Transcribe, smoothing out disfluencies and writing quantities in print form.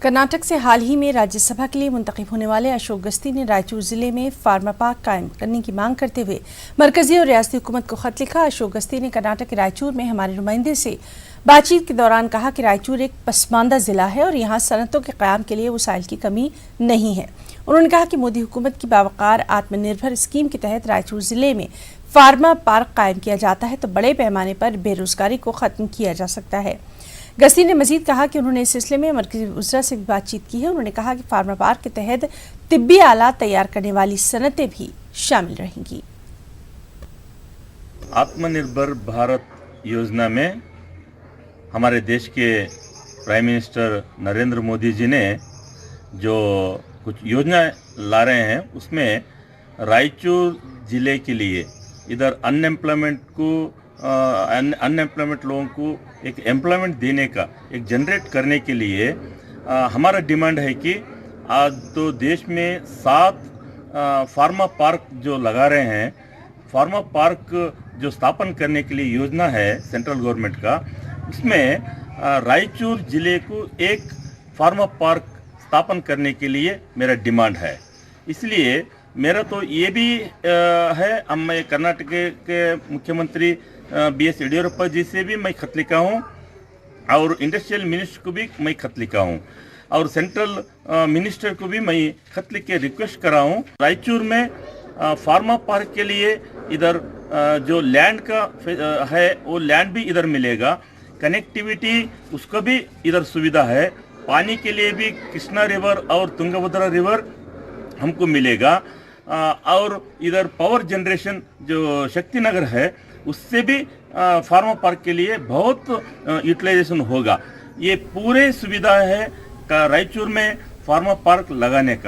कर्नाटक से हाल ही में राज्यसभा के लिए मुंतखब होने वाले अशोक गस्ती ने रायचूर जिले में फार्मा पार्क कायम करने की मांग करते हुए मरकजी और रियासती हुकूमत को खत लिखा। अशोक गस्ती ने कर्नाटक के रायचूर में हमारे नुमाइंदे से बातचीत के दौरान कहा कि रायचूर एक पसमानदा जिला है और यहाँ सनतों के क़याम के लिए वसाइल की कमी नहीं है। उन्होंने कहा कि मोदी हुकूमत की बावकार आत्मनिर्भर स्कीम के तहत रायचूर जिले में फार्मा पार्क कायम किया जाता है तो बड़े पैमाने पर बेरोजगारी को ख़त्म किया जा सकता है। गस्ती ने मजीद कहा कि उन्होंने इस सिलसिले में मरकजी वज़रा से भी बातचीत की है। उन्होंने कहा कि फार्मा पार्क के तहत तिब्बी आलात तैयार करने वाली सनतें भी शामिल रहेंगी। आत्मनिर्भर भारत योजना में हमारे देश के प्राइम मिनिस्टर नरेंद्र मोदी जी ने जो कुछ योजना ला रहे हैं उसमें रायचूर ज़िले के लिए इधर अनएम्प्लॉयमेंट लोगों को एक एम्प्लॉयमेंट देने का एक जनरेट करने के लिए हमारा डिमांड है कि आज तो देश में 7 फार्मा पार्क जो लगा रहे हैं, फार्मा पार्क जो स्थापन करने के लिए योजना है सेंट्रल गवर्नमेंट का, उसमें रायचूर ज़िले को एक फार्मा पार्क स्थापन करने के लिए मेरा डिमांड है। इसलिए मेरा तो ये भी है, अब मैं कर्नाटक के मुख्यमंत्री BS येडियुरप्पा जी से भी मैं खत लिखा हूँ और इंडस्ट्रियल मिनिस्टर को भी मैं खत लिखा हूँ और सेंट्रल मिनिस्टर को भी मैं खत लिख के रिक्वेस्ट करा हूँ। रायचूर में फार्मा पार्क के लिए इधर जो लैंड का है वो लैंड भी इधर मिलेगा, कनेक्टिविटी उसका भी इधर सुविधा है, पानी के लिए भी कृष्णा रिवर और तुंगभद्रा रिवर हमको मिलेगा और इधर पावर जनरेशन जो शक्तिनगर है उससे भी फार्मा पार्क के लिए बहुत यूटिलाइजेशन होगा। ये पूरे सुविधा है रायचूर में फार्मा पार्क लगाने का।